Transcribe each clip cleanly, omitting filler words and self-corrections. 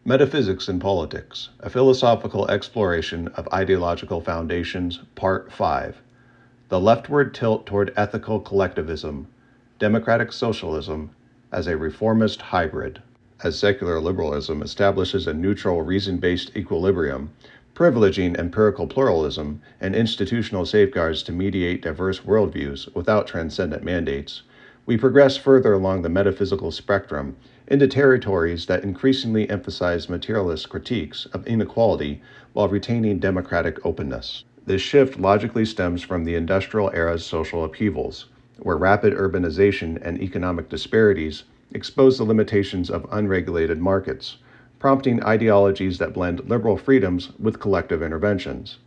Metaphysics and Politics, a philosophical exploration of ideological foundations, Part 5. The leftward tilt toward ethical collectivism, democratic socialism, as a reformist hybrid. As secular liberalism establishes a neutral reason-based equilibrium, privileging empirical pluralism and institutional safeguards to mediate diverse worldviews without transcendent mandates, we progress further along the metaphysical spectrum into territories that increasingly emphasize materialist critiques of inequality while retaining democratic openness. This shift logically stems from the industrial era's social upheavals, where rapid urbanization and economic disparities expose the limitations of unregulated markets, prompting ideologies that blend liberal freedoms with collective interventions.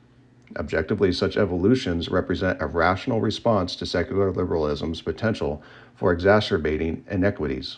Objectively, such evolutions represent a rational response to secular liberalism's potential for exacerbating inequities.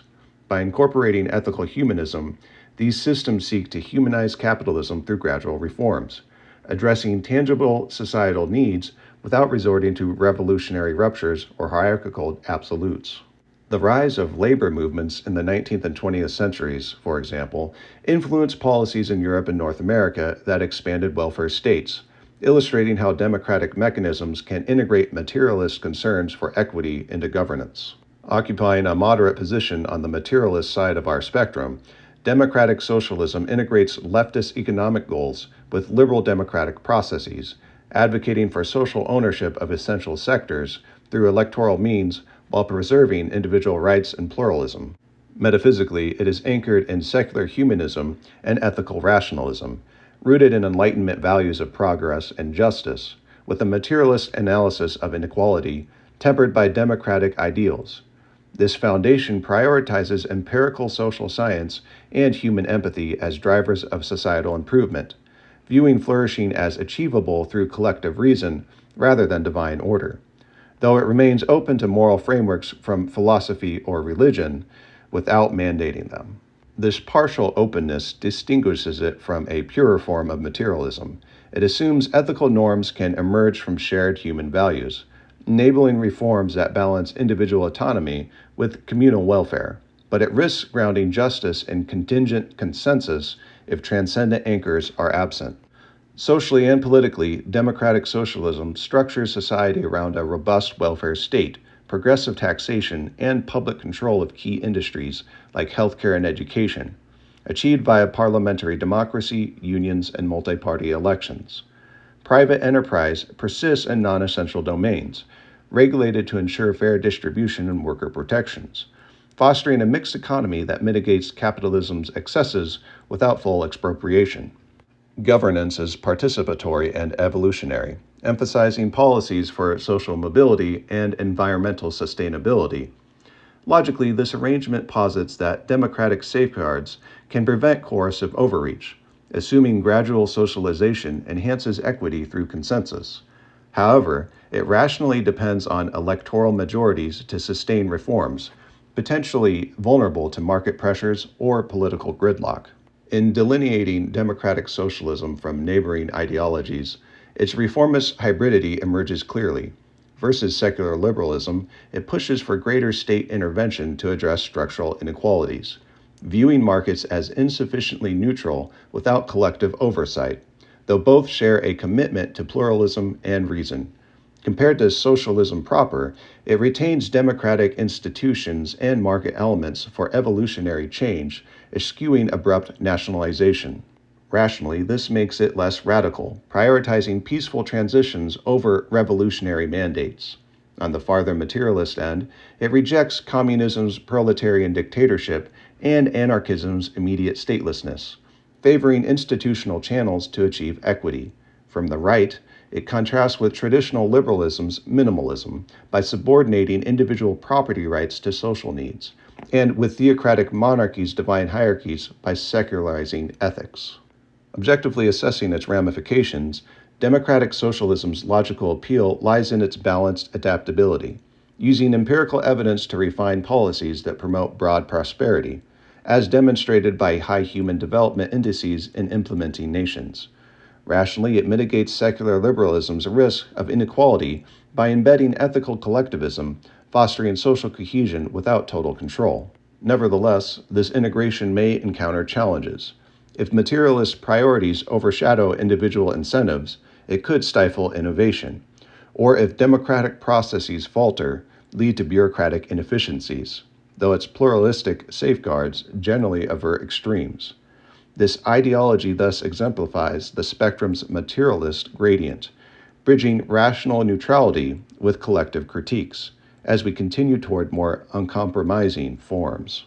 By incorporating ethical humanism, these systems seek to humanize capitalism through gradual reforms, addressing tangible societal needs without resorting to revolutionary ruptures or hierarchical absolutes. The rise of labor movements in the 19th and 20th centuries, for example, influenced policies in Europe and North America that expanded welfare states, illustrating how democratic mechanisms can integrate materialist concerns for equity into governance. Occupying a moderate position on the materialist side of our spectrum, democratic socialism integrates leftist economic goals with liberal democratic processes, advocating for social ownership of essential sectors through electoral means while preserving individual rights and pluralism. Metaphysically, it is anchored in secular humanism and ethical rationalism, rooted in Enlightenment values of progress and justice, with a materialist analysis of inequality tempered by democratic ideals. This foundation prioritizes empirical social science and human empathy as drivers of societal improvement, viewing flourishing as achievable through collective reason rather than divine order, though it remains open to moral frameworks from philosophy or religion without mandating them. This partial openness distinguishes it from a purer form of materialism. It assumes ethical norms can emerge from shared human values, enabling reforms that balance individual autonomy with communal welfare, but it risks grounding justice in contingent consensus if transcendent anchors are absent. Socially and politically, democratic socialism structures society around a robust welfare state, progressive taxation, and public control of key industries like healthcare and education, achieved via parliamentary democracy, unions, and multi-party elections. Private enterprise persists in non-essential domains, regulated to ensure fair distribution and worker protections, fostering a mixed economy that mitigates capitalism's excesses without full expropriation. Governance is participatory and evolutionary, emphasizing policies for social mobility and environmental sustainability. Logically, this arrangement posits that democratic safeguards can prevent coercive overreach, assuming gradual socialization enhances equity through consensus. However, it rationally depends on electoral majorities to sustain reforms, potentially vulnerable to market pressures or political gridlock. In delineating democratic socialism from neighboring ideologies, its reformist hybridity emerges clearly. Versus secular liberalism, it pushes for greater state intervention to address structural inequalities, viewing markets as insufficiently neutral without collective oversight, though both share a commitment to pluralism and reason. Compared to socialism proper, it retains democratic institutions and market elements for evolutionary change, eschewing abrupt nationalization. Rationally, this makes it less radical, prioritizing peaceful transitions over revolutionary mandates. On the farther materialist end, it rejects communism's proletarian dictatorship and anarchism's immediate statelessness, favoring institutional channels to achieve equity. From the right, it contrasts with traditional liberalism's minimalism by subordinating individual property rights to social needs, and with theocratic monarchies' divine hierarchies by secularizing ethics. Objectively assessing its ramifications, democratic socialism's logical appeal lies in its balanced adaptability, using empirical evidence to refine policies that promote broad prosperity, as demonstrated by high human development indices in implementing nations. Rationally, it mitigates secular liberalism's risk of inequality by embedding ethical collectivism, fostering social cohesion without total control. Nevertheless, this integration may encounter challenges. If materialist priorities overshadow individual incentives, it could stifle innovation. Or if democratic processes falter, lead to bureaucratic inefficiencies, though its pluralistic safeguards generally avert extremes. This ideology thus exemplifies the spectrum's materialist gradient, bridging rational neutrality with collective critiques, as we continue toward more uncompromising forms.